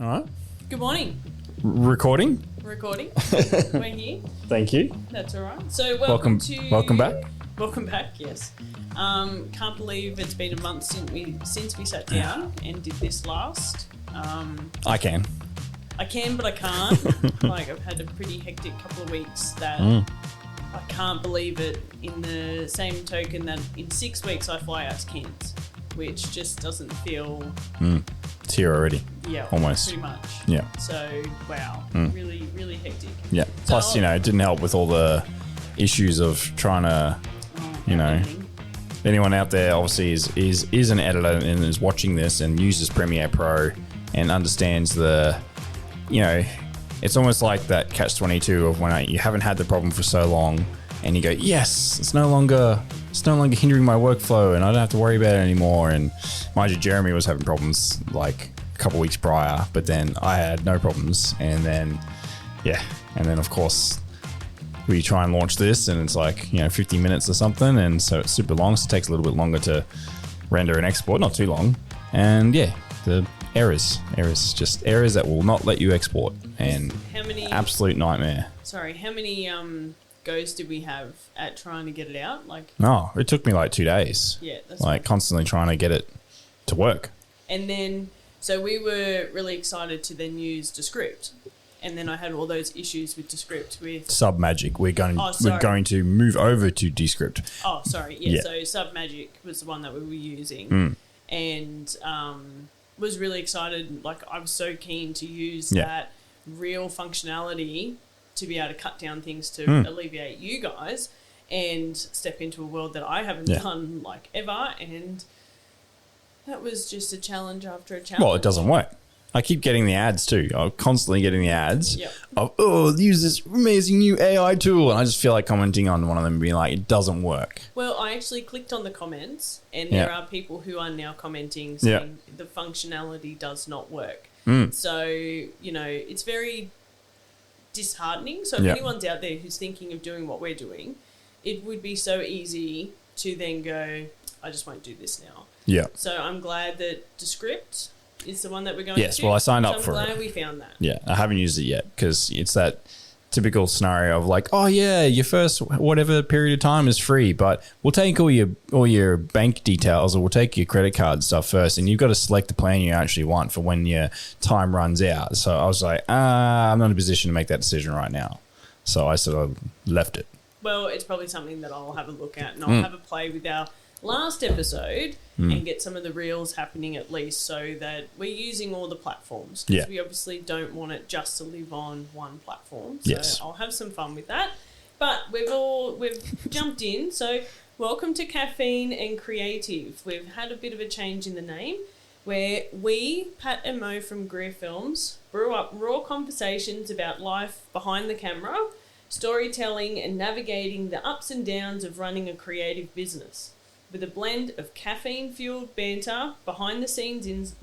All right. Good morning. Recording. We're here. Thank you. That's all right. So Welcome back. Welcome back. Yes. Can't believe it's been a month since we sat down and did this last. I can. I can, but I can't. Like I've had a pretty hectic couple of weeks that I can't believe it. In the same token that in 6 weeks I fly out to Cairns, which just doesn't feel. It's here already. Yeah, Almost. pretty much. Yeah. So wow, really, really hectic. Yeah. Plus, it didn't help with all the issues of trying to, Editing. anyone out there obviously is an editor and is watching this and uses Premiere Pro and understands the, it's almost like that catch-22 of when you haven't had the problem for so long and you go, yes, it's no longer hindering my workflow and I don't have to worry about it anymore. And mind you, Jeremy was having problems like a couple of weeks prior, but then I had no problems. And then, of course, we try and launch this and it's like, 50 minutes or something. And so it's super long. So it takes a little bit longer to render and export, not too long. And the errors that will not let you export. And absolute nightmare. Sorry, how many goes did we have at trying to get it out? It took me like 2 days. Yeah, that's constantly trying to get it to work. And then, so we were really excited to then use Descript. And then I had all those issues with Descript with Submagic. We're going to move over to Descript. Oh, sorry. Yeah. So Submagic was the one that we were using, and was really excited. Like I was so keen to use that real functionality to be able to cut down things to alleviate you guys and step into a world that I haven't done like ever. And that was just a challenge after a challenge. Well, it doesn't work. I keep getting the ads too. I'm constantly getting the ads of, use this amazing new AI tool. And I just feel like commenting on one of them and being like, it doesn't work. Well, I actually clicked on the comments and there are people who are now commenting saying the functionality does not work. So, it's very disheartening. So if anyone's out there who's thinking of doing what we're doing, it would be so easy to then go, I just won't do this now. Yeah. So I'm glad that Descript is the one that we're going to. Yes, well, I signed up for it. I'm glad we found that. Yeah, I haven't used it yet because it's that typical scenario of like, oh yeah, your first whatever period of time is free, but we'll take all your bank details or we'll take your credit card stuff first, and you've got to select the plan you actually want for when your time runs out. So I was like, I'm not in a position to make that decision right now. So I sort of left it. Well, it's probably something that I'll have a look at and I'll have a play with our last episode and get some of the reels happening at least so that we're using all the platforms because we obviously don't want it just to live on one platform. So I'll have some fun with that. But we've jumped in. So welcome to Caffeine and Creative. We've had a bit of a change in the name where we, Pat and Mo from Greer Films, brew up raw conversations about life behind the camera, storytelling and navigating the ups and downs of running a creative business. With a blend of caffeine-fueled banter, behind-the-scenes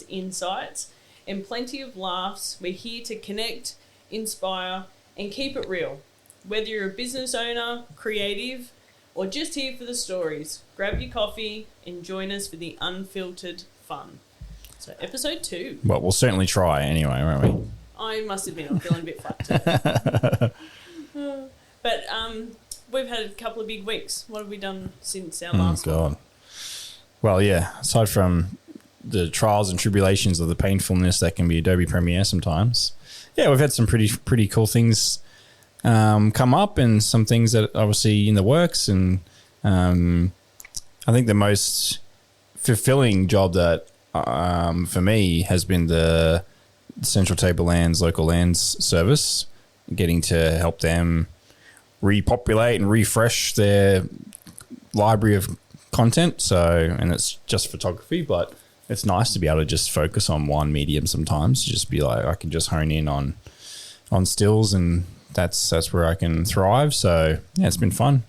insights, and plenty of laughs, we're here to connect, inspire, and keep it real. Whether you're a business owner, creative, or just here for the stories, grab your coffee and join us for the unfiltered fun. So, episode 2. Well, we'll certainly try anyway, won't we? I must admit, I'm feeling a bit flat too. But, we've had a couple of big weeks. What have we done since our last one? Well, aside from the trials and tribulations of the painfulness that can be Adobe Premiere sometimes, we've had some pretty cool things come up and some things that are obviously in the works. And I think the most fulfilling job that for me has been the Central Tablelands Local Lands service, getting to help them repopulate and refresh their library of content. So, and it's just photography, but it's nice to be able to just focus on one medium sometimes. Just be like, I can just hone in on stills, and that's where I can thrive. So it's been fun.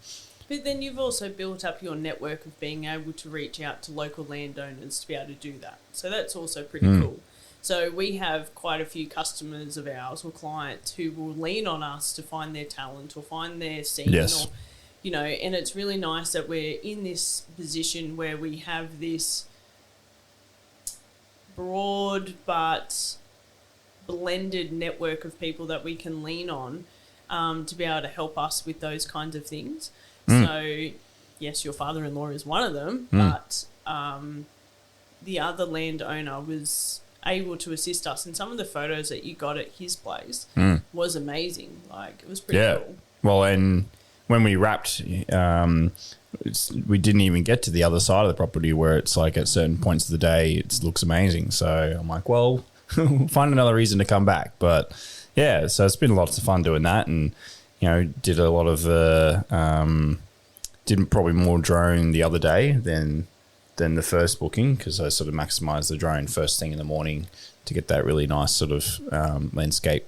But then you've also built up your network of being able to reach out to local landowners to be able to do that. So that's also pretty cool. So we have quite a few customers of ours or clients who will lean on us to find their talent or find their scene or, and it's really nice that we're in this position where we have this broad but blended network of people that we can lean on to be able to help us with those kinds of things. So, yes, your father-in-law is one of them, but the other landowner was able to assist us. And some of the photos that you got at his place was amazing. Like, it was pretty cool. Well, and when we wrapped, we didn't even get to the other side of the property where it's like at certain points of the day, it looks amazing. So I'm like, well, find another reason to come back. But yeah, so it's been lots of fun doing that. And, you know, did a lot of, did probably more drone the other day than the first booking, because I sort of maximized the drone first thing in the morning to get that really nice sort of landscape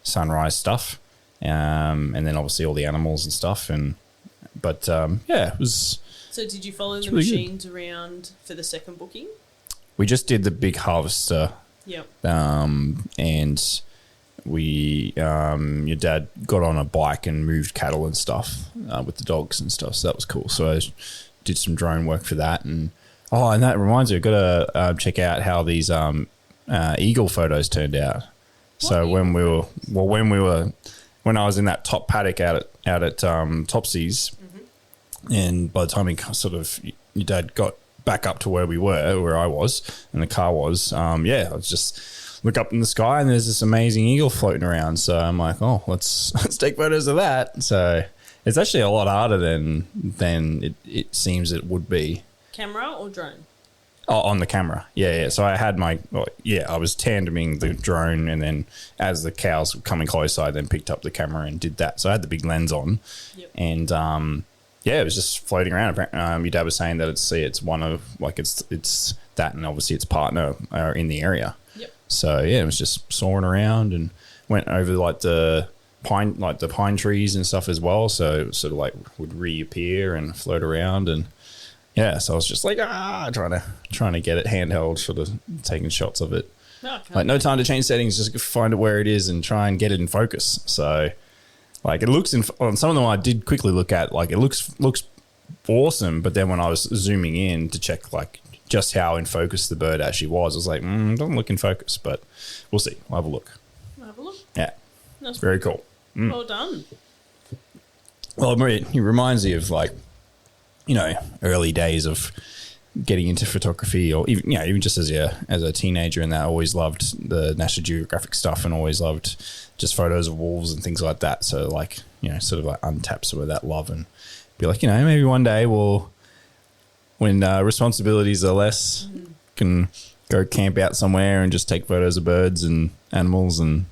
sunrise stuff. And then obviously all the animals and stuff. But it was. So did you follow the really machines around for the second booking? We just did the big harvester. Yep. And we, your dad got on a bike and moved cattle and stuff with the dogs and stuff. So that was cool. So I did some drone work for that. And that reminds me, I've got to check out how these eagle photos turned out. So when I was in that top paddock out at Topsies, and by the time he sort of, your dad got back up to where I was, and the car was, I was just look up in the sky and there's this amazing eagle floating around. So I'm like, oh, let's take photos of that. So it's actually a lot harder than it seems it would be. Camera or drone? Oh, on the camera. Yeah. So I had I was tandeming the drone, and then as the cows were coming closer, I then picked up the camera and did that. So I had the big lens on, and it was just floating around. Your dad was saying that it's one of, like, it's that, and obviously its partner are in the area. Yep. So it was just soaring around and went over like the pine trees and stuff as well. So it sort of like would reappear and float around, and so I was just like trying to get it handheld, sort of taking shots of it. Like, no time to change settings, just find it where it is and try and get it in focus. So, like, it looks on some of them I did quickly look at, like, it looks awesome, but then when I was zooming in to check like just how in focus the bird actually was, I was like, it doesn't look in focus, but we'll see. I'll have a look. Yeah, that's very cool. Well done. Well, it reminds me of, like, you know, early days of getting into photography, or even just as a teenager, and that I always loved the National Geographic stuff and always loved just photos of wolves and things like that. So, like, you know, sort of like untap some of that love and be like, you know, maybe one day when responsibilities are less, can go camp out somewhere and just take photos of birds and animals, and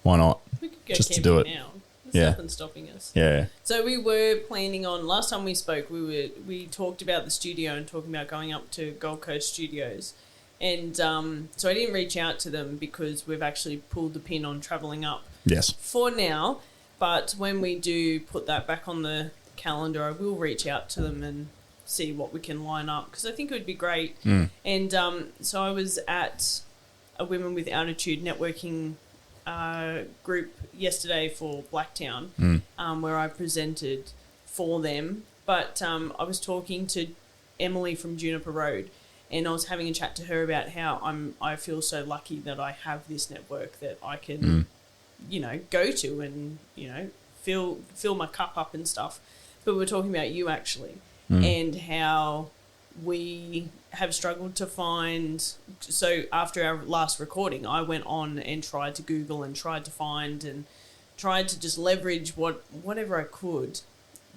why not? We could go just to camping do it. now. There's nothing stopping us. Yeah. So we were planning on, last time we spoke, we talked about the studio and talking about going up to Gold Coast Studios. And so I didn't reach out to them because we've actually pulled the pin on travelling up. Yes. For now. But when we do put that back on the calendar, I will reach out to them and see what we can line up, because I think it would be great. And so I was at a Women with Altitude networking group yesterday for Blacktown, where I presented for them. But I was talking to Emily from Juniper Road, and I was having a chat to her about how I feel so lucky that I have this network that I can, you know, go to and, you know, fill my cup up and stuff. But we were talking about you actually, and how we have struggled to find. So after our last recording, I went on and tried to Google and tried to find and tried to just leverage whatever I could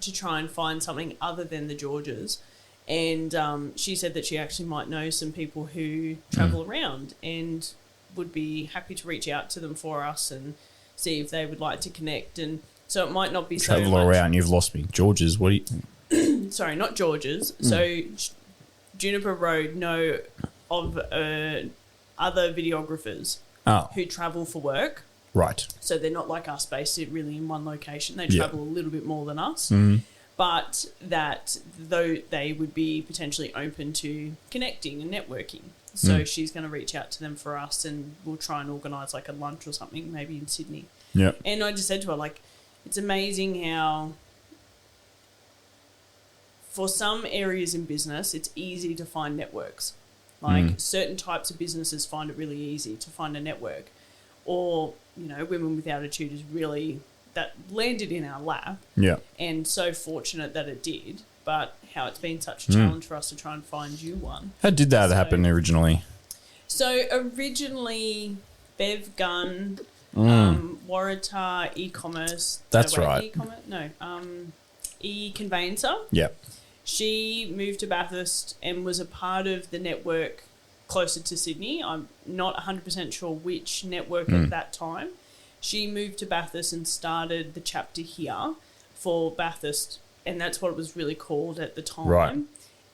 to try and find something other than the Georges. And she said that she actually might know some people who travel around and would be happy to reach out to them for us and see if they would like to connect. And so it might not be so much. Travel around, you've lost me. Georges, what do you... Sorry, not Georges. So Juniper Road know of other videographers who travel for work. Right. So they're not like us, based really in one location. They travel a little bit more than us. But that though they would be potentially open to connecting and networking. So she's going to reach out to them for us, and we'll try and organise like a lunch or something, maybe in Sydney. Yeah. And I just said to her, like, it's amazing how for some areas in business, it's easy to find networks. Like certain types of businesses find it really easy to find a network, or, you know, Women with Attitude is really, that landed in our lap. Yeah. And so fortunate that it did, but how it's been such a challenge for us to try and find you one. How did that happen originally? So originally, Bev Gunn, Waratah e-commerce. That's right. E-commerce? No, e-conveyancer. Yeah. She moved to Bathurst and was a part of the network closer to Sydney. I'm not 100% sure which network at that time. She moved to Bathurst and started the chapter here for Bathurst, and that's what it was really called at the time. Right.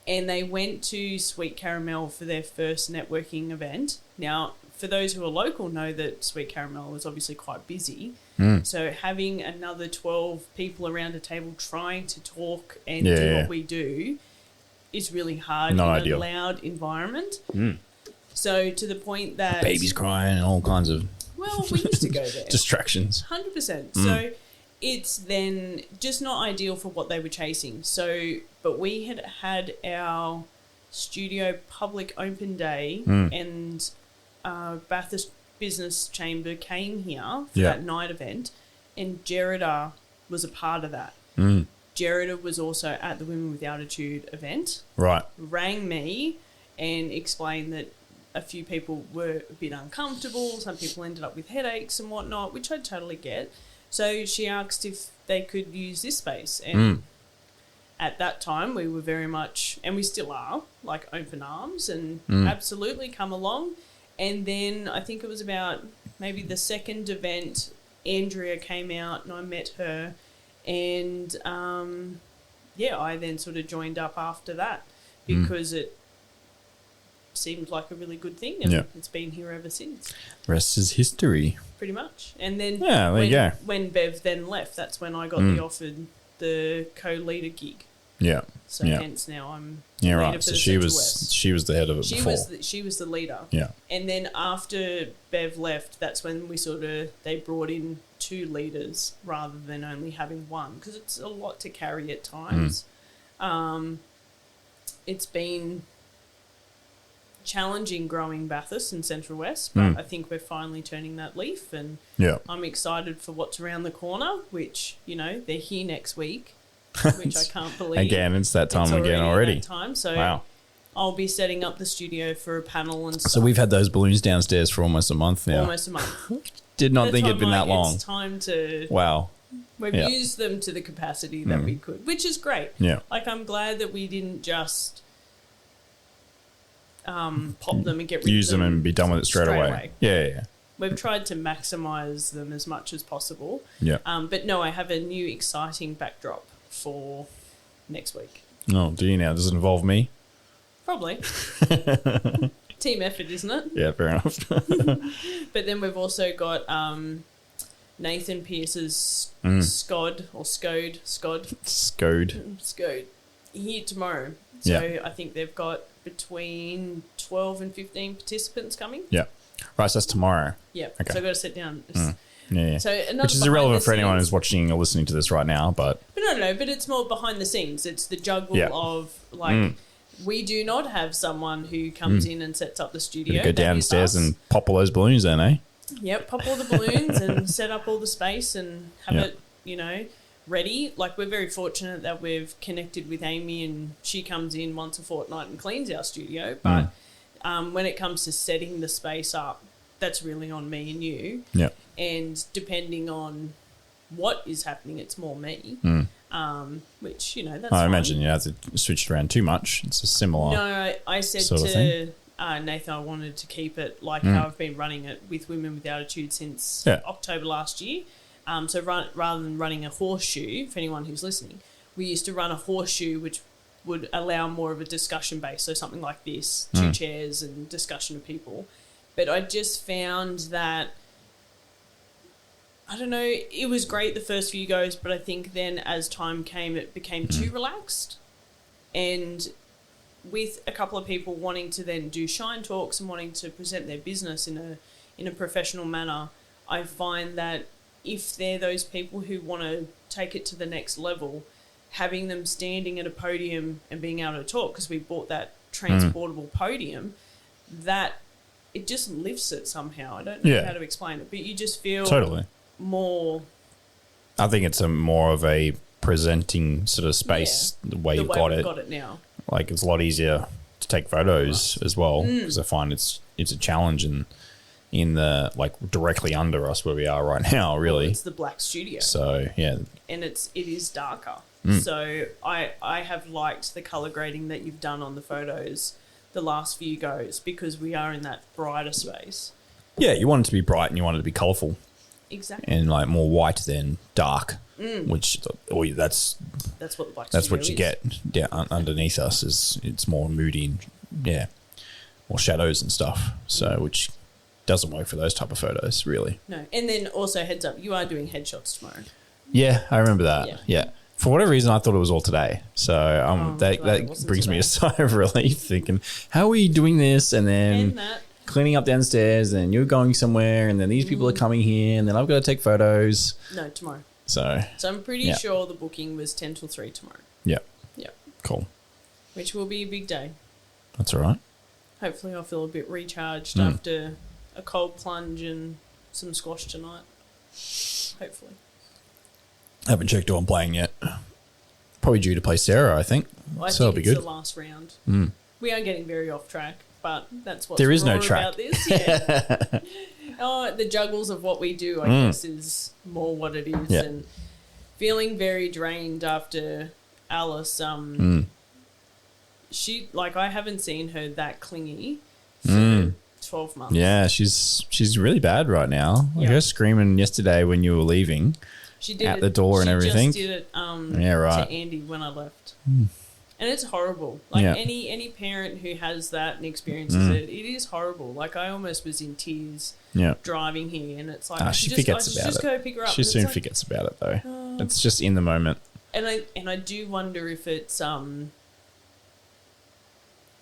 And they went to Sweet Caramel for their first networking event. Now, for those who are local, know that Sweet Caramel is obviously quite busy. So having another 12 people around a table trying to talk and do what we do is really hard in a loud environment. So to the point that... Babies crying and all kinds of... Well, we used to go there. Distractions. 100%. So it's then just not ideal for what they were chasing. So, but we had our studio public open day and Bathurst Business Chamber came here for that night event, and Gerrida was a part of that. Gerrida was also at the Women with Attitude event. Right. Rang me and explained that a few people were a bit uncomfortable. Some people ended up with headaches and whatnot, which I totally get. So she asked if they could use this space. And at that time, we were very much, and we still are, like open arms and absolutely come along. And then I think it was about maybe the second event, Andrea came out and I met her. And, I then sort of joined up after that because it seemed like a really good thing, and it's been here ever since. Rest is history. Pretty much. And then when Bev then left, that's when I got offered the co-leader gig. Yeah. So hence now I'm right. So she was the head of it before. She was the leader. Yeah. And then after Bev left, that's when they brought in 2 leaders rather than only having one, because it's a lot to carry at times. It's been challenging growing Bathurst and Central West, but I think we're finally turning that leaf, and I'm excited for what's around the corner, which, you know, they're here next week, which I can't believe. Again, it's that time again already. So I'll be setting up the studio for a panel and stuff. So we've had those balloons downstairs for almost a month now. Almost a month. Did not think it'd been that long. It's time to... Wow. We've used them to the capacity that we could, which is great. Yeah. Like, I'm glad that we didn't just... pop them and get rid of them. Use them and be done with it straight away. Yeah. We've tried to maximise them as much as possible. Yeah. But no, I have a new exciting backdrop for next week. Oh, do you now? Does it involve me? Probably. Team effort, isn't it? Yeah, fair enough. But then we've also got Nathan Pierce's Scode here tomorrow. So I think they've got between 12 and 15 participants coming. Yeah. Right, so that's tomorrow. Yeah. Okay. So I've got to sit down. Yeah. So which is irrelevant for anyone who's watching or listening to this right now, but... But no, but it's more behind the scenes. It's the juggle of, like, we do not have someone who comes in and sets up the studio. Go downstairs and pop all those balloons then, eh? Yep, pop all the balloons and set up all the space and have it, you know, ready. Like, we're very fortunate that we've connected with Amy, and she comes in once a fortnight and cleans our studio. But when it comes to setting the space up, that's really on me and you. Yeah. And depending on what is happening, it's more me. Which, you know, that's I fine. imagine you have to switch it around too much. It's a similar... No, I said to Nathan I wanted to keep it like how I've been running it with Women with Attitude since October last year. So rather than running a horseshoe, for anyone who's listening, we used to run a horseshoe which would allow more of a discussion base. So something like this, 2 chairs and discussion of people. But I just found that, I don't know, it was great the first few goes, but I think then as time came, it became too relaxed. And with a couple of people wanting to then do shine talks and wanting to present their business in a professional manner, I find that if they're those people who want to take it to the next level, having them standing at a podium and being able to talk, because we bought that transportable podium, that it just lifts it somehow. I don't know how to explain it, but you just feel totally more. I think it's a more of a presenting sort of space the way you've got it now. Like it's a lot easier to take photos as well, because I find it's a challenge in the like directly under us where we are right now. Really, well, it's the black studio. So yeah, and it is darker. So I have liked the color grading that you've done on the photos the last few goes, because we are in that brighter space. Yeah, you want it to be bright and you want it to be colourful. Exactly. And like more white than dark, which that's what the black that's what you is. get underneath us. Is it's more moody and more shadows and stuff. So which doesn't work for those type of photos really. No, and then also heads up, you are doing headshots tomorrow. Yeah, I remember that. Yeah. For whatever reason, I thought it was all today. So that brings me a sigh of relief, thinking, how are we doing this? And then cleaning up downstairs, and you're going somewhere, and then these people are coming here, and then I've got to take photos. No, tomorrow. So I'm pretty sure the booking was 10 till 3 tomorrow. Yeah. Yeah. Cool. Which will be a big day. That's all right. Hopefully I'll feel a bit recharged after a cold plunge and some squash tonight. Hopefully. I haven't checked who I'm playing yet. Probably due to play Sarah, I think. Well, so it'll be good. The last round. We are getting very off track, but that's what there is no track about this. Yeah. The juggles of what we do, I guess, is more what it is. Yeah. And feeling very drained after Alice. She I haven't seen her that clingy for 12 months. Yeah, she's really bad right now. Like her screaming yesterday when you were leaving. She did at the door and everything. She just did it right. to Andy when I left. And it's horrible. Like Yeah. any parent who has that and experiences it is horrible. Like I almost was in tears driving here, and it's like she forgets about just it. go pick her up. She soon forgets about it though. It's just in the moment. And I do wonder if it's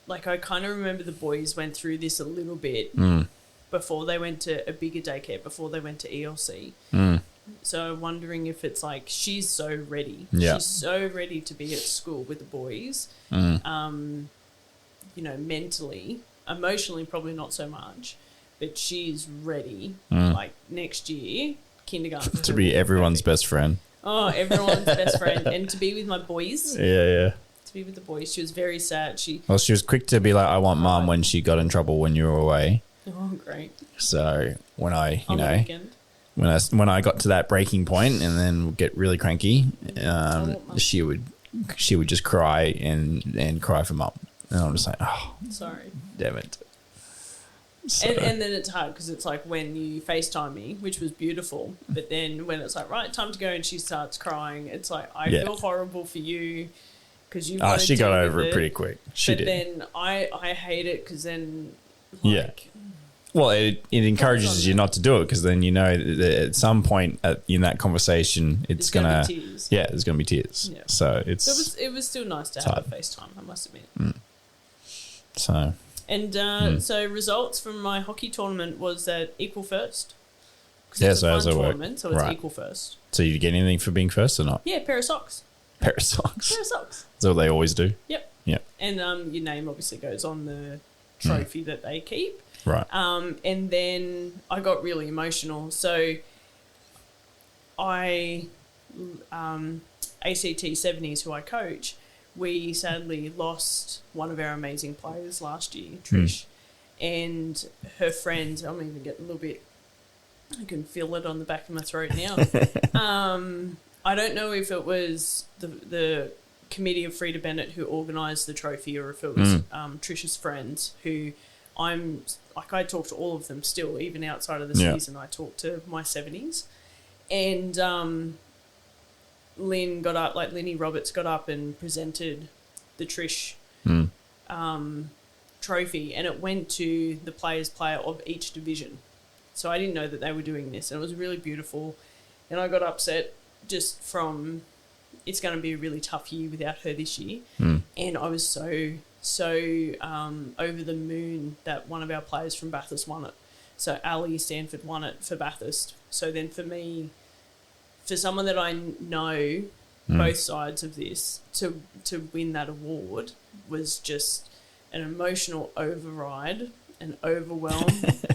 like I kind of remember the boys went through this a little bit before they went to a bigger daycare, before they went to ELC. So I'm wondering if it's like she's so ready. Yeah. She's so ready to be at school with the boys. Mentally, emotionally probably not so much, but she's ready. Like next year, kindergarten. To be everyone's best friend. Oh, everyone's best friend. And to be with my boys. Yeah. To be with the boys. She was very sad. She was quick to be like, I want mum when she got in trouble when you were away. Oh, great. So when I, On the weekend. when I got to that breaking point and then would get really cranky, she would just cry and cry for mum. And I'm just like, oh, sorry. Damn it. So. And then it's hard because it's like when you FaceTime me, which was beautiful, but then when it's like, right, time to go, and she starts crying, it's like, I feel horrible for you because you she got over it pretty quick. She did. Then I hate it because then, well, it encourages you not to do it because then you know that at some point in that conversation, it's gonna be tears. Yeah, there's gonna be tears. Yeah. So it was still nice to have a FaceTime, I must admit. So. And so results from my hockey tournament was that equal first. Yeah, it's so a how's fun it work? tournament, so it's equal first. So you get anything for being first or not? Yeah, pair of socks. Pair of socks. Pair of socks. That's what they always do. Yep. Yeah. And your name obviously goes on the trophy that they keep. Right. And then I got really emotional. So ACT 70s, who I coach, we sadly lost one of our amazing players last year, Trish, and her friends. I'm even getting a little bit, I can feel it on the back of my throat now. I don't know if it was the committee of Frida Bennett who organised the trophy or if it was Trish's friends who I talk to all of them still, even outside of the season. I talk to my 70s. And Linny Roberts got up and presented the Trish trophy, and it went to the player of each division. So I didn't know that they were doing this, and it was really beautiful. And I got upset just from it's going to be a really tough year without her this year. And I was so over the moon that one of our players from Bathurst won it. So Ali Stanford won it for Bathurst. So then for me, for someone that I know both sides of this, to win that award was just an emotional override and overwhelmed.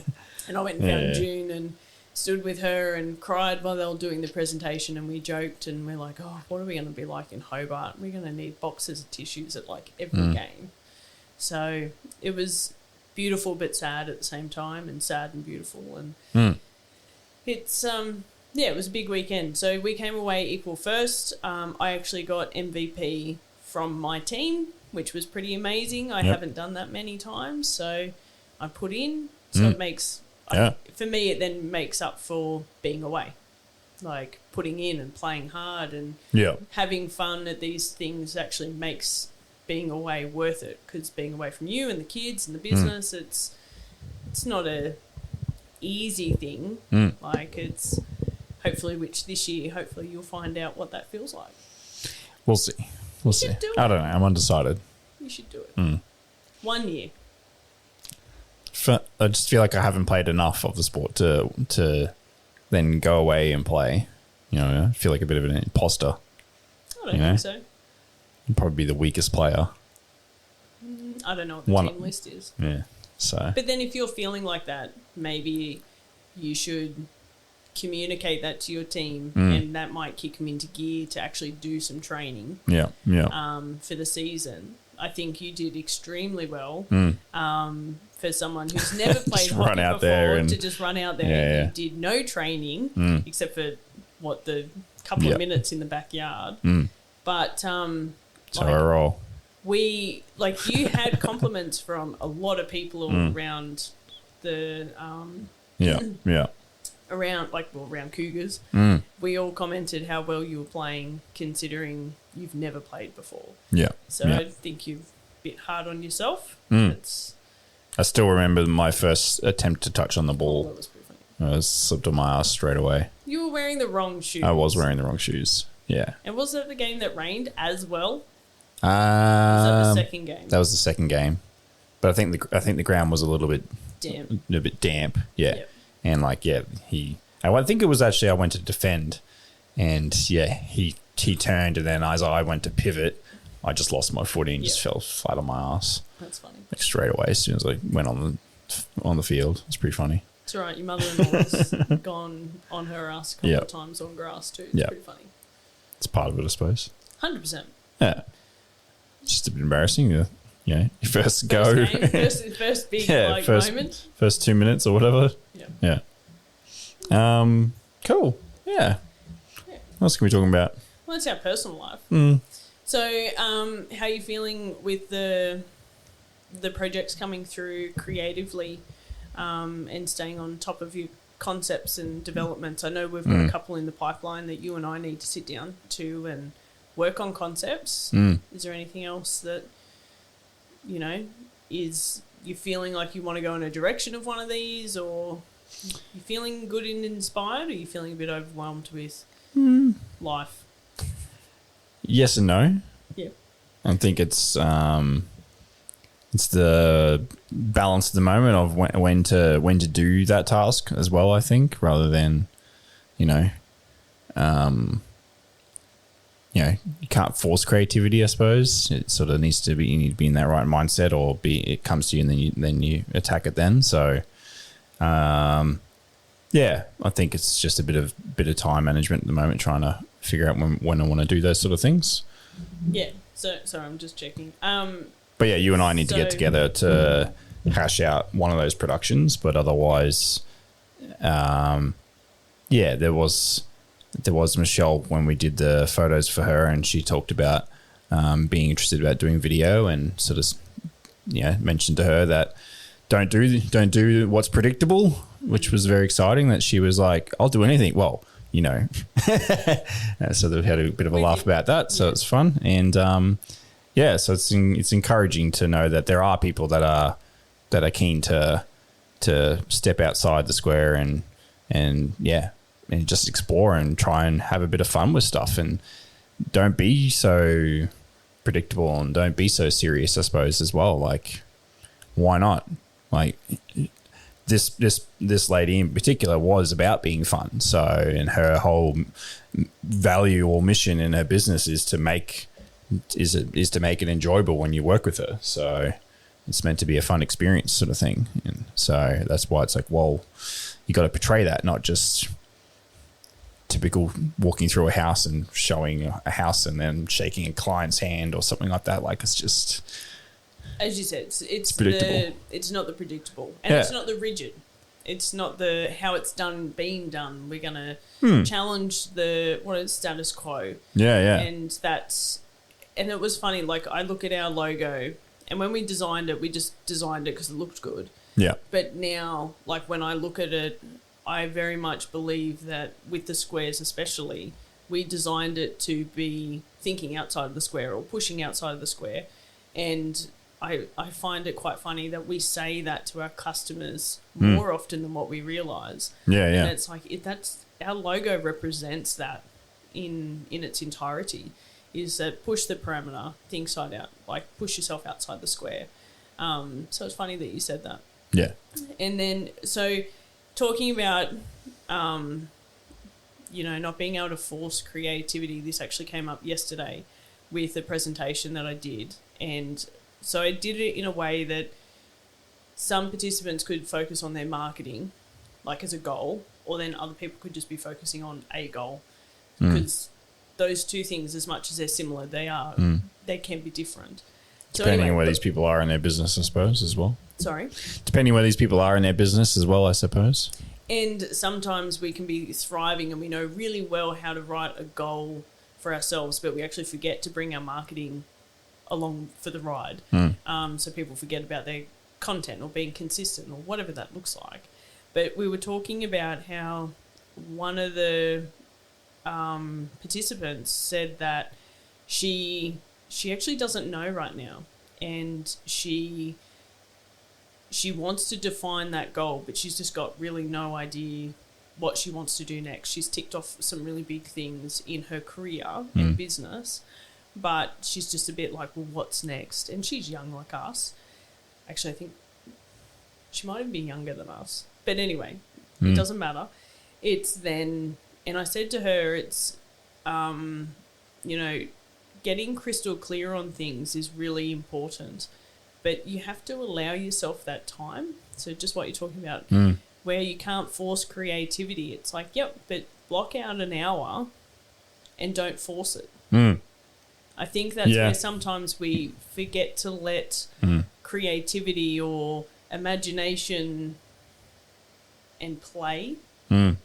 And I went and found June and stood with her and cried while they were doing the presentation, and we joked and we're like, oh, what are we going to be like in Hobart? We're going to need boxes of tissues at like every game. So it was beautiful but sad at the same time, and sad and beautiful. And it's, it was a big weekend. So we came away equal first. I actually got MVP from my team, which was pretty amazing. I haven't done that many times, so I put in. So it makes... for me, it then makes up for being away, like putting in and playing hard and having fun at these things actually makes being away worth it, because being away from you and the kids and the business, it's not a easy thing. Like it's hopefully, which this year, hopefully you'll find out what that feels like. We'll see. We'll see. I don't know. I'm undecided. You should do it. 1 year. I just feel like I haven't played enough of the sport to then go away and play. You know, I feel like a bit of an imposter. I don't think so. I'd probably be the weakest player. I don't know what the team list is. Yeah. So. But then if you're feeling like that, maybe you should communicate that to your team, and that might kick them into gear to actually do some training. For the season. I think you did extremely well. For someone who's never played hockey before, to just run out there. You did no training except for the couple of minutes in the backyard. But so I roll. You had compliments from a lot of people all around the around Cougars. We all commented how well you were playing, considering you've never played before. So I think you're a bit hard on yourself. I still remember my first attempt to touch on the ball. That was pretty funny. I was slipped on my ass straight away. You were wearing the wrong shoes. I was wearing the wrong shoes. Yeah. And was that the game that rained as well? Was that the second game? That was the second game, but I think the ground was a little bit damp. Yeah. Yep. And I think it was actually I went to defend, and he turned, and then as I went to pivot, I just lost my footing and just fell flat on my ass. That's funny. Like straight away, as soon as I went on the field. It's pretty funny. It's all right. Your mother-in-law's gone on her ass a couple of times on grass too. It's pretty funny. It's part of it, I suppose. 100%. Yeah. It's just a bit embarrassing. Your first go. First big moment. First 2 minutes or whatever. Yeah. Cool. Yeah. What else can we talk about? Well, that's our personal life. So, how are you feeling with the projects coming through creatively, and staying on top of your concepts and developments? I know we've got a couple in the pipeline that you and I need to sit down to and work on concepts. Is there anything else that, is you feeling like you want to go in a direction of one of these, or you feeling good and inspired, or are you feeling a bit overwhelmed with life? Yes and no. Yeah. I think it's the balance at the moment of when to do that task as well, I think, rather than, you can't force creativity, I suppose. It sort of needs to be, you need to be in that right mindset, or it comes to you and then you attack it then. So, I think it's just a bit of time management at the moment, trying to figure out when I want to do those sort of things. Yeah. So, sorry, I'm just checking. But yeah, you and I need to get together to hash out one of those productions. But otherwise, there was Michelle when we did the photos for her, and she talked about being interested about doing video, and sort of mentioned to her that don't do what's predictable, which was very exciting. That she was like, I'll do anything. Well, so they had a bit of a laugh about that. So it's fun, and so it's encouraging to know that there are people that are keen to step outside the square and just explore and try and have a bit of fun with stuff, and don't be so predictable and don't be so serious, I suppose, as well. Like, why not? Like, this lady in particular was about being fun. So, and her whole value or mission in her business is to make it enjoyable when you work with her. So, it's meant to be a fun experience sort of thing. And so that's why it's like, well, you got to portray that, not just typical walking through a house and showing a house and then shaking a client's hand or something like that. Like, it's just, as you said, it's predictable. It's not the predictable, and it's not the rigid. It's not the how it's being done. We're gonna challenge the status quo. Yeah. And it was funny. Like, I look at our logo, and when we designed it, we just designed it because it looked good. Yeah. But now, like, when I look at it, I very much believe that with the squares especially, we designed it to be thinking outside of the square or pushing outside of the square. And I find it quite funny that we say that to our customers more often than what we realise. Yeah. And it's like, that's our logo represents that in its entirety, is that push the parameter, think side out, like push yourself outside the square. So it's funny that you said that. Yeah. And then, so talking about, not being able to force creativity, this actually came up yesterday with the presentation that I did. And so I did it in a way that some participants could focus on their marketing, like as a goal, or then other people could just be focusing on a goal. Because those two things, as much as they're similar, they can be different. So Depending anyway, on where these people are in their business, I suppose, as well. Sorry? Depending where these people are in their business as well, I suppose. And sometimes we can be thriving and we know really well how to write a goal for ourselves, but we actually forget to bring our marketing along for the ride. So people forget about their content or being consistent or whatever that looks like. But we were talking about how one of the participants said that she actually doesn't know right now, and she wants to define that goal, but she's just got really no idea what she wants to do next. She's ticked off some really big things in her career and business, but she's just a bit like, well, what's next? And she's young like us. Actually, I think she might even be younger than us. But anyway, it doesn't matter. It's then, and I said to her, it's, getting crystal clear on things is really important, but you have to allow yourself that time. So just what you're talking about, where you can't force creativity. It's like, yep, but block out an hour and don't force it. I think that's where sometimes we forget to let creativity or imagination and play and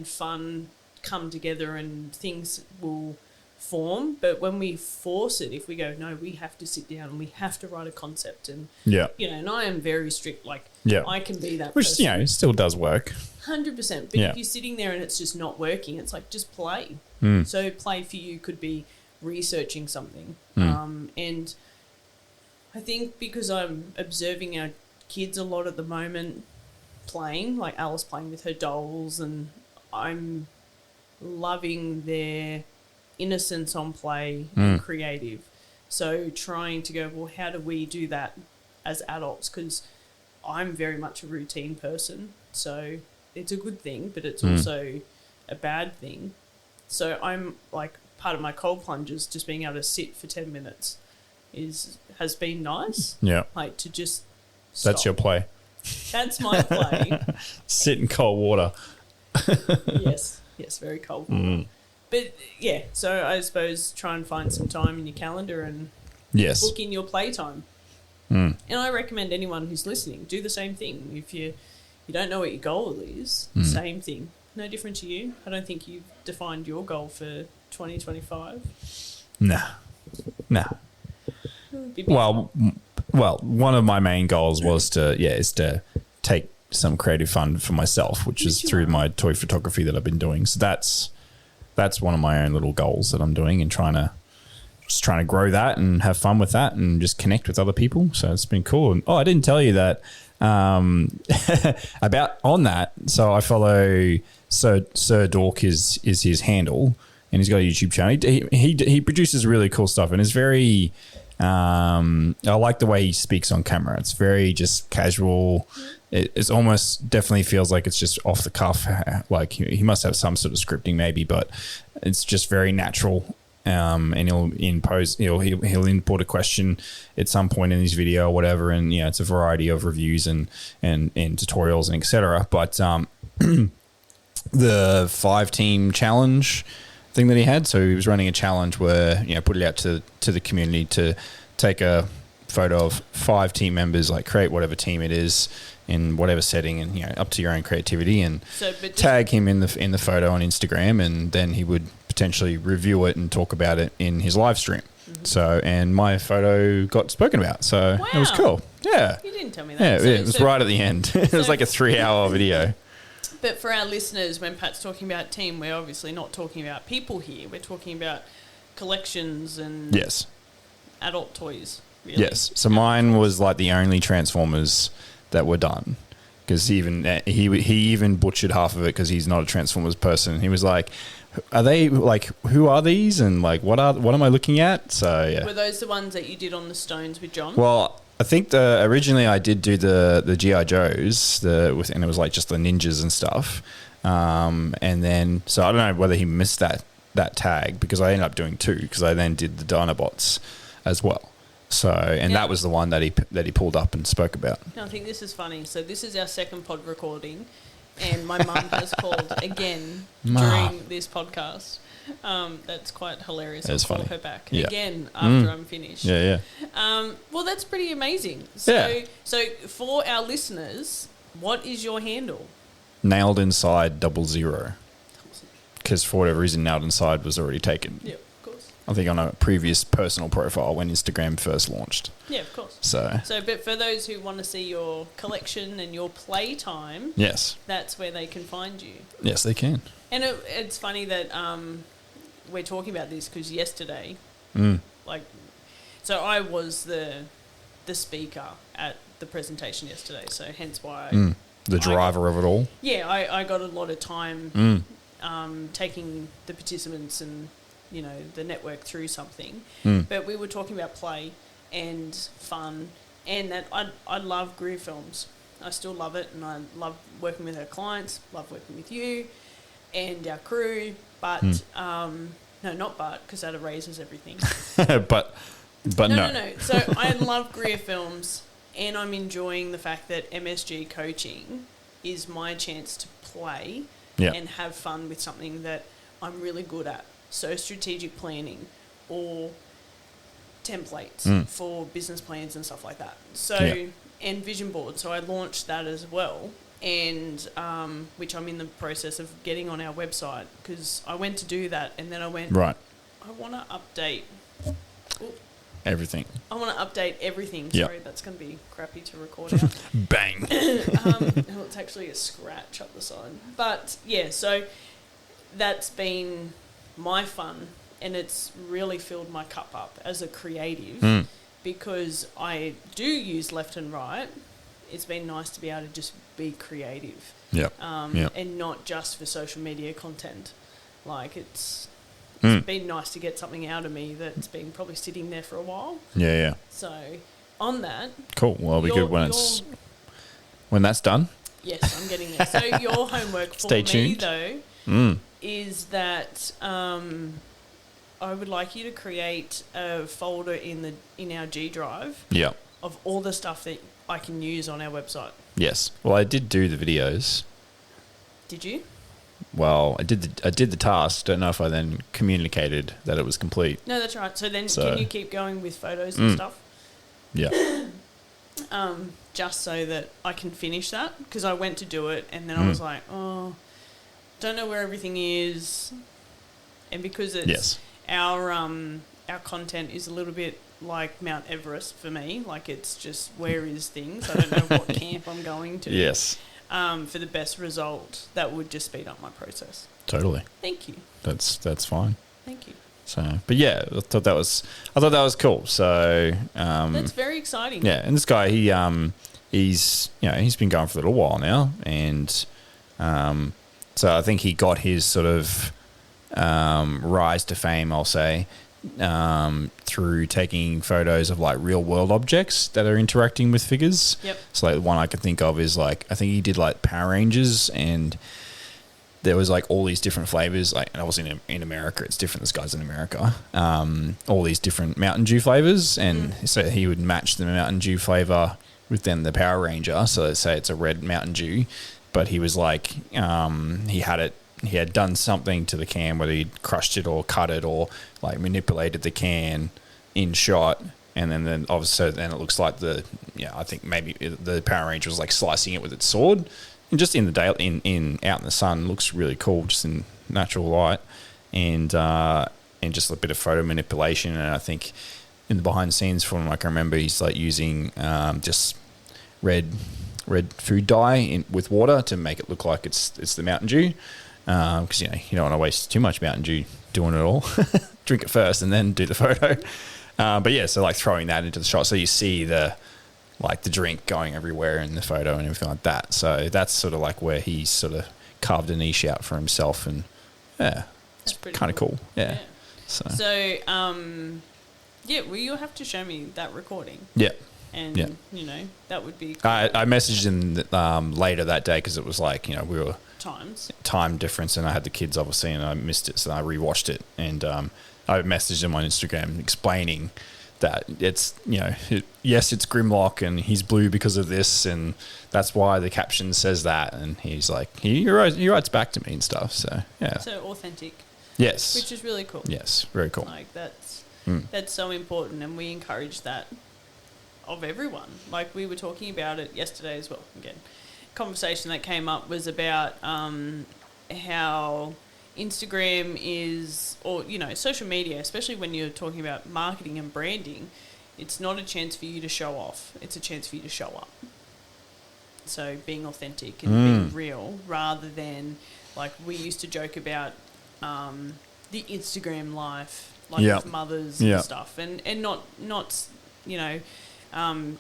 fun come together, and things will form. But when we force it, if we go, no, we have to sit down and we have to write a concept, and and I am very strict, like I can be that which person. Still does work 100%. But if you're sitting there and it's just not working, it's like, just play. So play for you could be researching something. And I think because I'm observing our kids a lot at the moment playing, like Alice playing with her dolls, and I'm loving their innocence on play and creative. So trying to go, well, how do we do that as adults? Because I'm very much a routine person, so it's a good thing, but it's also a bad thing. So I'm like, part of my cold plunges, just being able to sit for 10 minutes has been nice. Yeah. Like, to just stop. That's your play. That's my play. Sit in cold water. Yes, very cold water. But yeah, so I suppose try and find some time in your calendar and book in your playtime. And I recommend anyone who's listening do the same thing. If you don't know what your goal is, same thing. No different to you. I don't think you've defined your goal for 2025. Nah. Well, one of my main goals was to take some creative fun for myself, which is through my toy photography that I've been doing. So that's one of my own little goals that I'm doing, and trying to grow that and have fun with that and just connect with other people. So it's been cool. And I didn't tell you that about on that. So I follow Sir Dork is his handle, and he's got a YouTube channel. He produces really cool stuff, and it's very I like the way he speaks on camera. It's very just casual. It's almost definitely feels like it's just off the cuff. Like he must have some sort of scripting maybe, but it's just very natural. and he'll input a question at some point in his video or whatever, and it's a variety of reviews and tutorials and etc. But the 5-team challenge thing that he had, so he was running a challenge where put it out to the community to take a photo of 5 team members, like create whatever team it is in whatever setting, and up to your own creativity, and tag him in the photo on Instagram, and then he would potentially review it and talk about it in his live stream. Mm-hmm. So, and my photo got spoken about, so it was cool. Yeah, you didn't tell me that. Yeah, it was right at the end. It was like a 3-hour video. But for our listeners, when Pat's talking about team, we're obviously not talking about people here. We're talking about collections and adult toys. Really. Yes. So mine was like the only Transformers that were done, because he even butchered half of it because he's not a Transformers person. He was like, "Are they like, who are these, and like what am I looking at?" So yeah. Were those the ones that you did on the stones with John? Well, I think originally I did do the G.I. Joes and it was like just the ninjas and stuff, and then so I don't know whether he missed that tag, because I ended up doing 2, because I then did the Dinobots as well. So, and that was the one that he pulled up and spoke about. I think this is funny. So this is our second pod recording, and my mum has called again during this podcast. That's quite hilarious. I'll call her back again after I'm finished. Yeah. Well, that's pretty amazing. So for our listeners, what is your handle? Nailed Inside 00. Because for whatever reason, Nailed Inside was already taken. Yep. I think on a previous personal profile when Instagram first launched. Yeah, of course. So, but for those who want to see your collection and your playtime, that's where they can find you. Yes, they can. And it's funny that we're talking about this because yesterday, so I was the speaker at the presentation yesterday, so hence why the driver of it all. Yeah, I got a lot of time taking the participants and the network through something. But we were talking about play and fun, and that I love Greer Films. I still love it, and I love working with our clients, love working with you and our crew, but no, not but, because that erases everything. but no. So I love Greer Films, and I'm enjoying the fact that MSG coaching is my chance to play and have fun with something that I'm really good at. So strategic planning or templates for business plans and stuff like that. So and vision board. So I launched that as well, and which I'm in the process of getting on our website, because I went to do that and then I went, I want to update everything. I want to update everything. Sorry, that's going to be crappy to record out. Bang. It's actually a scratch up the side. But yeah, so that's been my fun, and it's really filled my cup up as a creative, because I do use left and right. It's been nice to be able to just be creative, and not just for social media content. Like it's been nice to get something out of me that's been probably sitting there for a while. Yeah. So on that, cool. Well, it'll be good when that's done. Yes, I'm getting there. So your homework for me though is that I would like you to create a folder in our G Drive of all the stuff that I can use on our website. Yes. Well, I did do the videos. Did you? Well, I did the task. Don't know if I then communicated that it was complete. No, that's right. So then can you keep going with photos and stuff? Yeah. Just so that I can finish that, because I went to do it and then I was like, oh, don't know where everything is, and because it's our content is a little bit like Mount Everest for me. Like it's just, where is things? I don't know what camp I'm going to. Yes. For the best result, that would just speed up my process. Totally. Thank you. That's fine. Thank you. So, but yeah, I thought that was cool. So that's very exciting. Yeah, and this guy, he's been going for a little while now, and so I think he got his sort of rise to fame, I'll say, through taking photos of like real world objects that are interacting with figures. Yep. So like the one I can think of is like, I think he did like Power Rangers, and there was like all these different flavors. Like, and obviously in America, it's different. This guy's in America. All these different Mountain Dew flavors, and so he would match the Mountain Dew flavor with then the Power Ranger. So let's say it's a red Mountain Dew, but he was like, he had done something to the can, whether he'd crushed it or cut it or like manipulated the can in shot. And then obviously then it looks like I think maybe the Power Ranger was like slicing it with its sword. And just in the day, out in the sun, looks really cool, just in natural light, and just a bit of photo manipulation. And I think in the behind the scenes from, I can remember he's like using just red food dye with water to make it look like it's the Mountain Dew, because you don't want to waste too much Mountain Dew doing it all. Drink it first and then do the photo. But yeah, so like throwing that into the shot, so you see the drink going everywhere in the photo and everything like that. So that's sort of like where he's sort of carved a niche out for himself, and yeah, it's kind of cool. Yeah. So yeah, well, you'll have to show me that recording. Yeah. And that would be cool. I messaged him later that day because it was like, we were time difference, and I had the kids obviously, and I missed it, so I rewatched it, and I messaged him on Instagram explaining that it's, yes, it's Grimlock and he's blue because of this, and that's why the caption says that. And he's like, he writes back to me and stuff. So, yeah. So authentic. Yes. Which is really cool. Yes, very cool. Like, that's so important, and we encourage that of everyone. Like, we were talking about it yesterday as well. Again, conversation that came up was about how Instagram is, or, social media, especially when you're talking about marketing and branding, it's not a chance for you to show off. It's a chance for you to show up. So being authentic and being real, rather than, like, we used to joke about the Instagram life, like with mothers and stuff, and not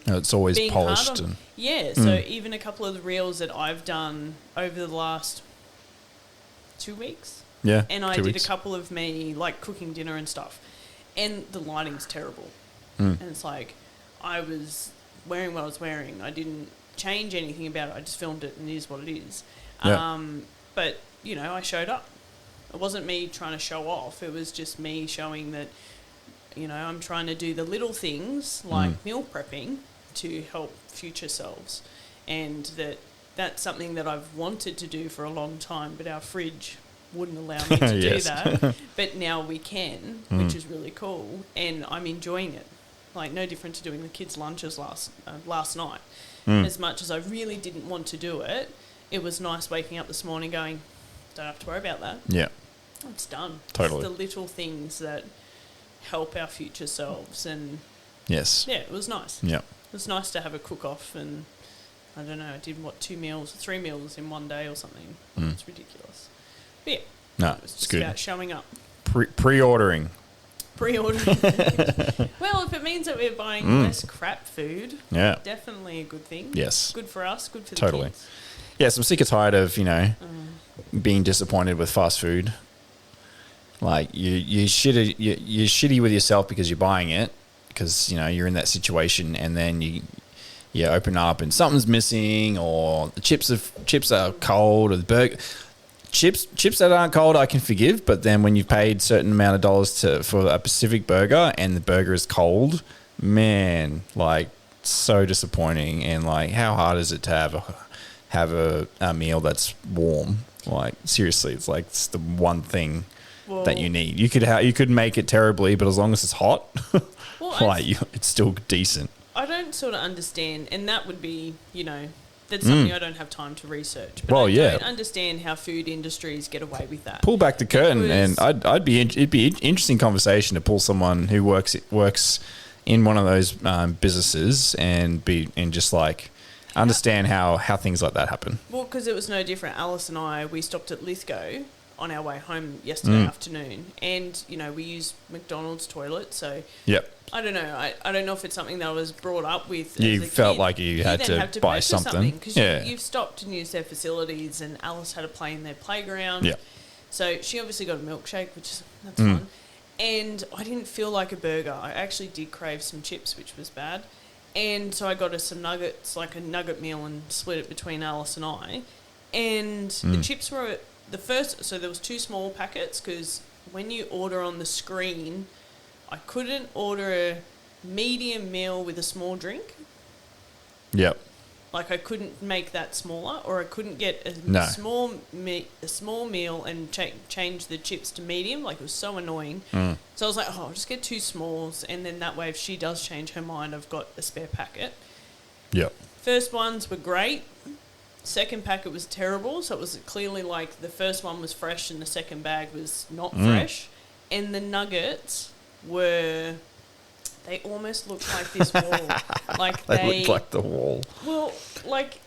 it's always polished. So even a couple of the reels that I've done over the last 2 weeks, and I did a couple of me like cooking dinner and stuff, and the lighting's terrible, and it's like I was wearing what I was wearing. I didn't change anything about it. I just filmed it, and it is what it is. But I showed up. It wasn't me trying to show off. It was just me showing that I'm trying to do the little things like meal prepping to help future selves, and that's something that I've wanted to do for a long time, but our fridge wouldn't allow me to do that. But now we can, which is really cool, and I'm enjoying it. Like, no different to doing the kids' lunches last night. As much as I really didn't want to do it, it was nice waking up this morning going, don't have to worry about that. Yeah. It's done. Totally. It's the little things that help our future selves, and it was nice. It was nice to have a cook-off, and I don't know, I did 3 meals in one day or something. It's ridiculous. But yeah, it was just about showing up. Pre-ordering. Well, if it means that we're buying less crap food, definitely a good thing. Yes. Good for us, good for the kids. Yes, I'm sick and tired of, being disappointed with fast food. Like, you're shitty with yourself because you're buying it, because, you're in that situation, and then you open up and something's missing, or the chips are cold, or the burger... Chips that aren't cold I can forgive, but then when you've paid certain amount of dollars for a Pacific burger and the burger is cold, man, like, so disappointing. And like, how hard is it to have a meal that's warm? Like, seriously, it's like it's the one thing that you need. You could make it terribly, but as long as it's hot, it's still decent. I don't sort of understand, and that would be, that's something I don't have time to research. But I don't understand how food industries get away with that. Pull back the curtain, and it'd be interesting conversation to pull someone who works in one of those businesses and just like understand how things like that happen. Well, because it was no different. Alice and I, we stopped at Lithgow on our way home yesterday afternoon, and we used McDonald's toilet, so I don't know. I don't know if it's something that I was brought up with. You felt like you had to buy something because you've stopped and used their facilities, and Alice had to play in their playground. Yeah. So she obviously got a milkshake, that's fun. And I didn't feel like a burger. I actually did crave some chips, which was bad. And so I got us some nuggets, like a nugget meal, and split it between Alice and I. And the chips were the first. So there was 2 small packets because when you order on the screen, I couldn't order a medium meal with a small drink. Yep. Like I couldn't make that smaller, or I couldn't get a small meal and change the chips to medium. Like it was so annoying. So I was like, I'll just get 2 smalls, and then that way, if she does change her mind, I've got a spare packet. Yep. First ones were great. Second packet was terrible. So it was clearly like the first one was fresh and the second bag was not fresh, and the nuggets were. They almost looked like this wall. Like they looked like the wall. Well, like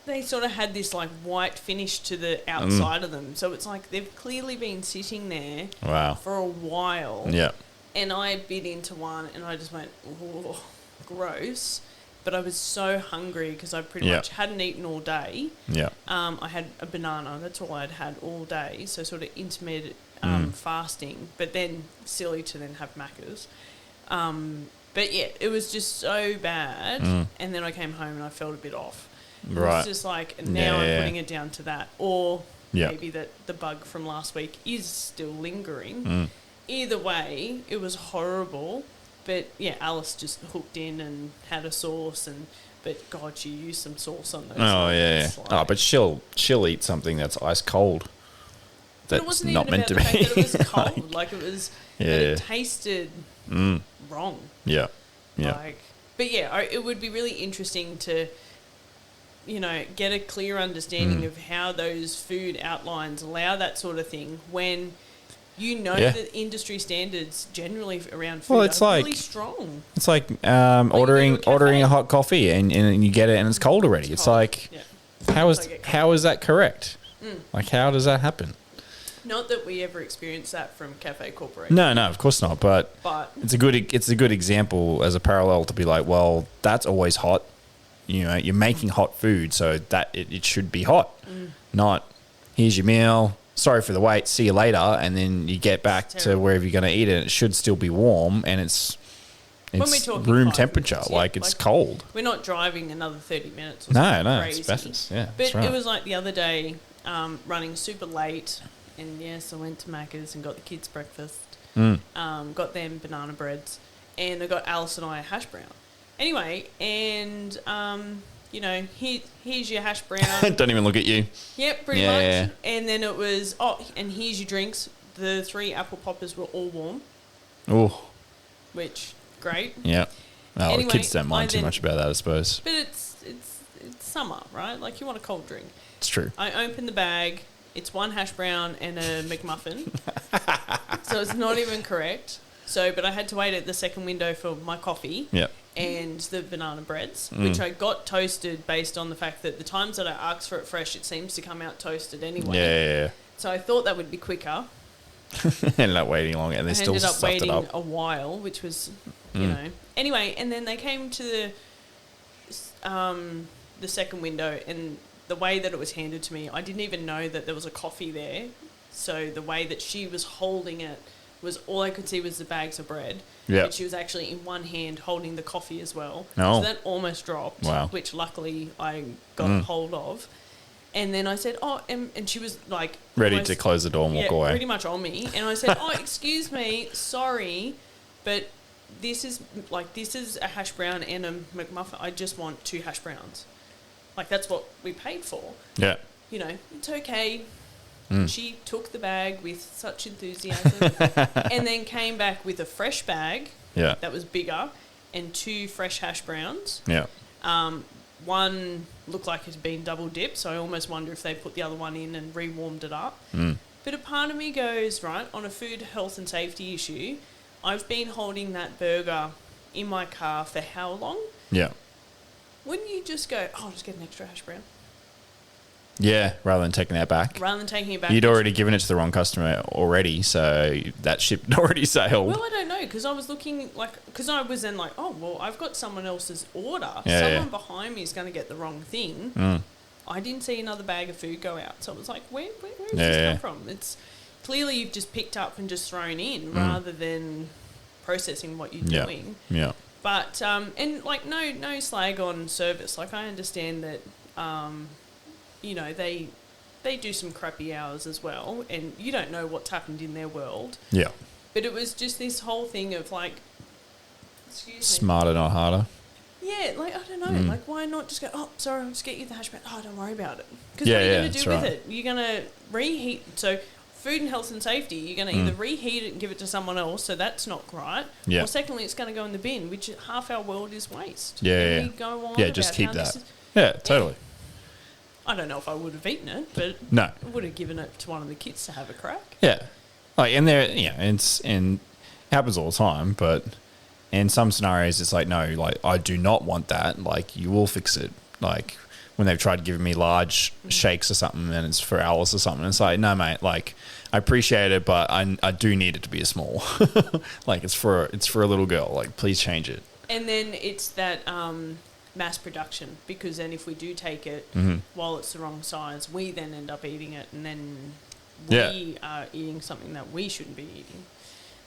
they sort of had this like white finish to the outside of them. So it's like they've clearly been sitting there for a while. Yeah. And I bit into one and I just went, oh, gross. But I was so hungry because I pretty much hadn't eaten all day. Yeah. I had a banana. That's all I'd had all day. So sort of intermittent fasting. But then silly to then have Macca's. But yeah, it was just so bad. And then I came home and I felt a bit off. It was just like, now I'm putting it down to that. Or maybe that the bug from last week is still lingering. Either way, it was horrible. But yeah, Alice just hooked in and had a sauce but God, she used some sauce on those. Oh yeah. Like, but she'll eat something that's ice cold. That's not meant to be. It was cold. Like it was, it tasted wrong. Yeah. But yeah, it would be really interesting to, get a clear understanding of how those food outlines allow that sort of thing when that industry standards generally around food are really strong. It's like ordering a hot coffee and you get it and it's cold already. It's like, how is that correct? Like, how does that happen? Not that we ever experienced that from Cafe Corporation. No, of course not. But it's a good example as a parallel to be like, well, that's always hot. You're making hot food, so that it should be hot. Not here's your meal. Sorry for the wait. See you later, and then you get back to wherever you're going to eat it. It should still be warm, and it's room temperature. Minutes, it's cold. We're not driving another 30 minutes. No, crazy. It's better. Yeah, but it was like the other day, running super late. And yes, I went to Macca's and got the kids' breakfast. Got them banana breads. And I got Alice and I a hash brown. Anyway, and, here's your hash brown. Don't even look at you. Yep, pretty much. Yeah. And then it was, and here's your drinks. The 3 apple poppers were all warm. Oh. Which, great. Yeah. Oh, anyway, the kids don't mind too much about that, I suppose. But it's summer, right? Like, you want a cold drink. It's true. I opened the bag. It's 1 hash brown and a McMuffin. So it's not even correct. But I had to wait at the second window for my coffee and the banana breads, which I got toasted based on the fact that the times that I ask for it fresh, it seems to come out toasted anyway. Yeah. So I thought that would be quicker. Ended up waiting longer and they still stuffed it up. Ended up waiting a while, which was, Anyway, and then they came to the second window and the way that it was handed to me, I didn't even know that there was a coffee there. So the way that she was holding it was all I could see was the bags of bread. Yeah. But she was actually in one hand holding the coffee as well. Oh. So that almost dropped, which luckily I got a hold of. And then I said, and she was like... ready to close the door and walk away. Pretty much on me. And I said, excuse me, sorry, but this is a hash brown and a McMuffin. I just want 2 hash browns. Like, that's what we paid for. Yeah. It's okay. She took the bag with such enthusiasm and then came back with a fresh bag that was bigger and 2 fresh hash browns. Yeah. One looked like it had been double dipped, so I almost wonder if they put the other one in and rewarmed it up. But a part of me goes, right, on a food, health and safety issue, I've been holding that burger in my car for how long? Yeah. Wouldn't you just go, I'll just get an extra hash brown? Yeah, rather than taking that back. Rather than taking it back. You'd already given it to the wrong customer already, so that ship had already sailed. Well, I don't know, because I was looking because I was then like, I've got someone else's order. Someone behind me is going to get the wrong thing. I didn't see another bag of food go out. So it was like, where does this come from? It's clearly you've just picked up and just thrown in rather than processing what you're doing. Yeah. But, and like, no slag on service. Like, I understand that, you know, they do some crappy hours as well, and you don't know what's happened in their world. Yeah. But it was just this whole thing of like, excuse me. Smarter, not harder. Yeah, like, I don't know. Like, why not just go, oh, sorry, I'll just get you the hash brown. Oh, don't worry about it. Because what are you going to do with it? You're going to reheat. So, food and health and safety, you're going to either reheat it and give it to someone else, so that's not right. Yeah. Or secondly, it's going to go in the bin, which half our world is waste. Yeah, We go on yeah, just keep that. Yeah, totally. I don't know if I would have eaten it, but No. I would have given it to one of the kids to have a crack. Yeah. Like, and there, yeah, and it happens all the time, but in some scenarios, it's like, no, like, I do not want that. Like, you will fix it. Like, when they've tried giving me large shakes or something and it's for hours or something, it's like, no, mate, like, I appreciate it, but I do need it to be a small. Like, it's for a little girl. Like, please change it. And then it's that mass production, because then if we do take it while it's the wrong size, we then end up eating it, and then we are eating something that we shouldn't be eating.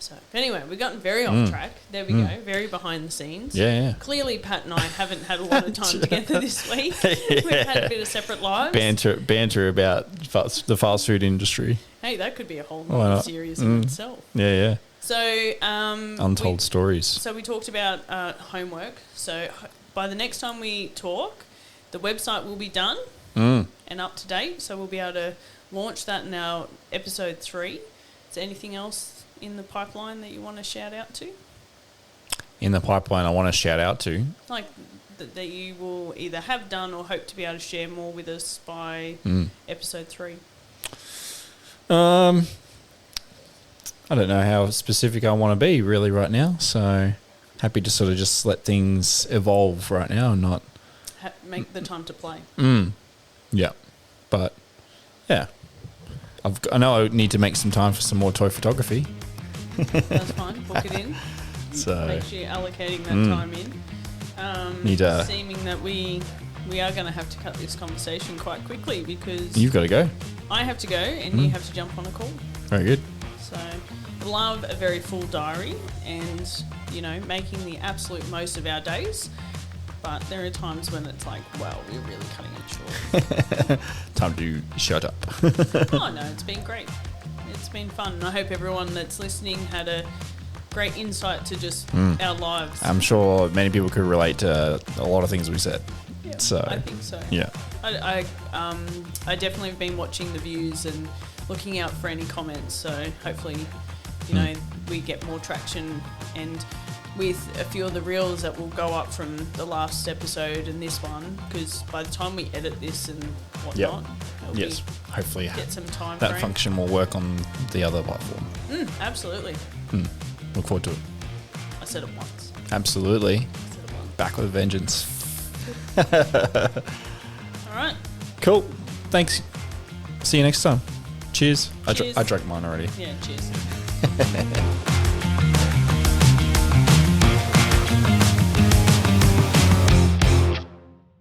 So anyway, we've gotten very off track. There we go, very behind the scenes. Yeah. Clearly, Pat and I haven't had a lot of time together this week. We've had a bit of separate lives. Banter about the fast food industry. Hey, that could be a whole new series in itself. Yeah. So untold stories. So we talked about homework. So by the next time we talk, the website will be done and up to date. So we'll be able to launch that in our episode 3. Is there anything else in the pipeline that you want to shout out to? In the pipeline, I want to shout out to? Like that you will either have done or hope to be able to share more with us by episode 3. I don't know how specific I want to be really right now. So happy to sort of just let things evolve right now and not... make the time to play. Yeah. But, yeah. I know I need to make some time for some more toy photography. That's fine. Book it in. So make sure you're allocating that time in. Seeming that we are going to have to cut this conversation quite quickly because... You've got to go. I have to go and you have to jump on a call. Very good. So, love a very full diary and, you know, making the absolute most of our days. But there are times when it's like, wow, we're really cutting it short. Time to shut up. Oh, no, it's been great. It's been fun. And I hope everyone that's listening had a great insight to just our lives. I'm sure many people could relate to a lot of things we said. Yeah, so I think so. Yeah. I definitely have been watching the views and looking out for any comments. So hopefully, you know, we get more traction and with a few of the reels that will go up from the last episode and this one, because by the time we edit this and whatnot, hopefully get some time. That function will work on the other platform. Absolutely. Look forward to it. I said it once. Absolutely. Back with a vengeance. All right. Cool. Thanks. See you next time. Cheers. Cheers. I drank mine already. Yeah, cheers.